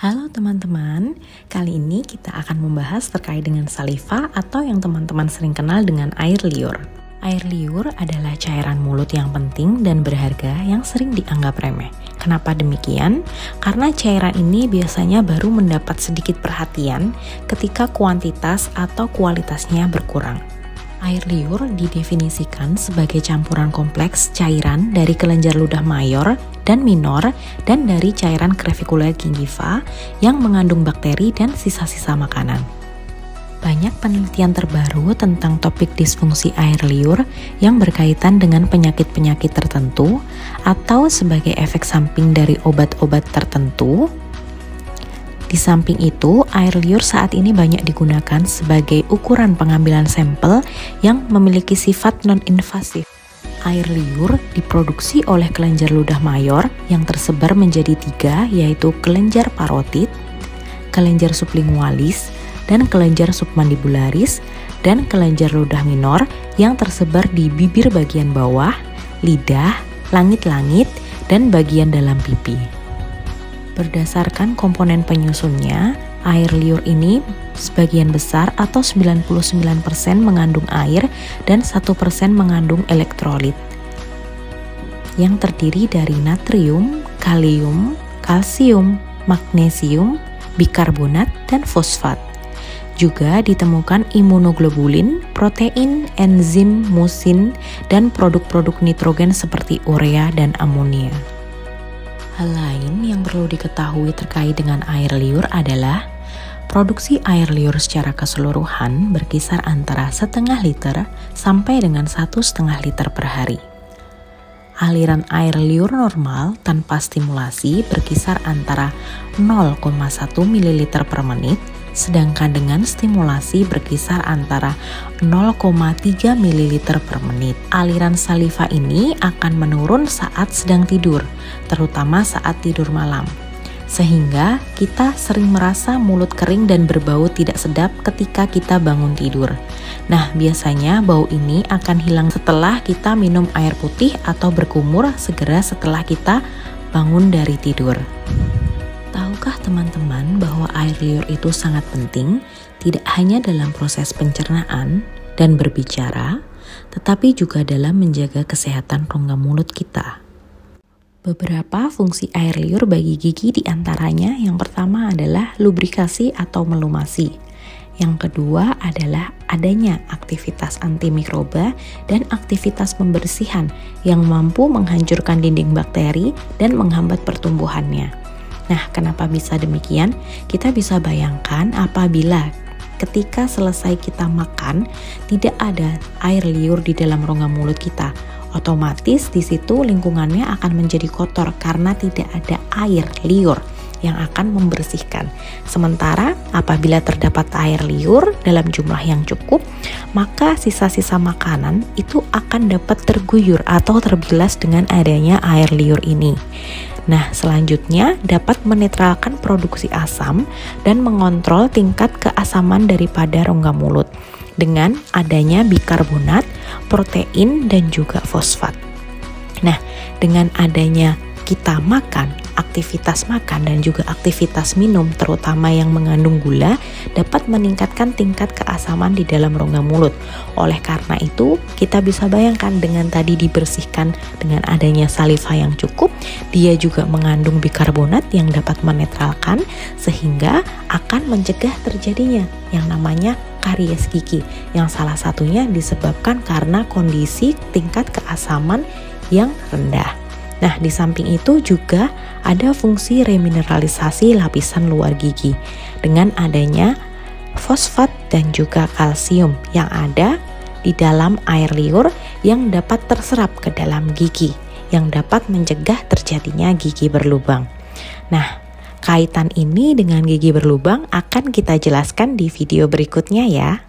Halo teman-teman, kali ini kita akan membahas terkait dengan saliva atau yang teman-teman sering kenal dengan air liur. Air liur adalah cairan mulut yang penting dan berharga yang sering dianggap remeh. Kenapa demikian? Karena cairan ini biasanya baru mendapat sedikit perhatian ketika kuantitas atau kualitasnya berkurang. Air liur didefinisikan sebagai campuran kompleks cairan dari kelenjar ludah mayor dan minor dan dari cairan clavicula gingiva yang mengandung bakteri dan sisa-sisa makanan. Banyak penelitian terbaru tentang topik disfungsi air liur yang berkaitan dengan penyakit-penyakit tertentu atau sebagai efek samping dari obat-obat tertentu. Di samping itu, air liur saat ini banyak digunakan sebagai ukuran pengambilan sampel yang memiliki sifat non-invasif. Air liur diproduksi oleh kelenjar ludah mayor yang tersebar menjadi 3, yaitu kelenjar parotid, kelenjar sublingualis, dan kelenjar submandibularis, dan kelenjar ludah minor yang tersebar di bibir bagian bawah, lidah, langit-langit, dan bagian dalam pipi. Berdasarkan komponen penyusunnya, air liur ini sebagian besar atau 99% mengandung air dan 1% mengandung elektrolit yang terdiri dari natrium, kalium, kalsium, magnesium, bikarbonat, dan fosfat. Juga ditemukan imunoglobulin, protein, enzim, musin, dan produk-produk nitrogen seperti urea dan amonia. Hal lain yang perlu diketahui terkait dengan air liur adalah produksi air liur secara keseluruhan berkisar antara 0,5 liter sampai dengan 1,5 liter per hari. Aliran air liur normal tanpa stimulasi berkisar antara 0,1 ml per menit, sedangkan dengan stimulasi berkisar antara 0,3 ml per menit. Aliran saliva ini akan menurun saat sedang tidur, terutama saat tidur malam. Sehingga kita sering merasa mulut kering dan berbau tidak sedap ketika kita bangun tidur. Nah, biasanya bau ini akan hilang setelah kita minum air putih atau berkumur segera setelah kita bangun dari tidur. Tahukah teman-teman bahwa air liur itu sangat penting, tidak hanya dalam proses pencernaan dan berbicara, tetapi juga dalam menjaga kesehatan rongga mulut kita. Beberapa fungsi air liur bagi gigi diantaranya yang pertama adalah lubrikasi atau melumasi. Yang kedua adalah adanya aktivitas antimikroba dan aktivitas pembersihan yang mampu menghancurkan dinding bakteri dan menghambat pertumbuhannya. Nah, kenapa bisa demikian? Kita bisa bayangkan apabila ketika selesai kita makan tidak ada air liur di dalam rongga mulut kita. Otomatis di situ lingkungannya akan menjadi kotor karena tidak ada air liur yang akan membersihkan. Sementara apabila terdapat air liur dalam jumlah yang cukup, maka sisa-sisa makanan itu akan dapat terguyur atau terbilas dengan adanya air liur ini. Nah, selanjutnya dapat menetralkan produksi asam dan mengontrol tingkat keasaman daripada rongga mulut dengan adanya bikarbonat, protein, dan juga fosfat. Nah, dengan adanya kita makan, aktivitas makan dan juga aktivitas minum terutama yang mengandung gula dapat meningkatkan tingkat keasaman di dalam rongga mulut. Oleh karena itu, kita bisa bayangkan dengan tadi dibersihkan dengan adanya saliva yang cukup, dia juga mengandung bikarbonat yang dapat menetralkan sehingga akan mencegah terjadinya yang namanya karies gigi, yang salah satunya disebabkan karena kondisi tingkat keasaman yang rendah. Nah, di samping itu juga ada fungsi remineralisasi lapisan luar gigi dengan adanya fosfat dan juga kalsium yang ada di dalam air liur yang dapat terserap ke dalam gigi yang dapat mencegah terjadinya gigi berlubang. Nah, kaitan ini dengan gigi berlubang akan kita jelaskan di video berikutnya ya.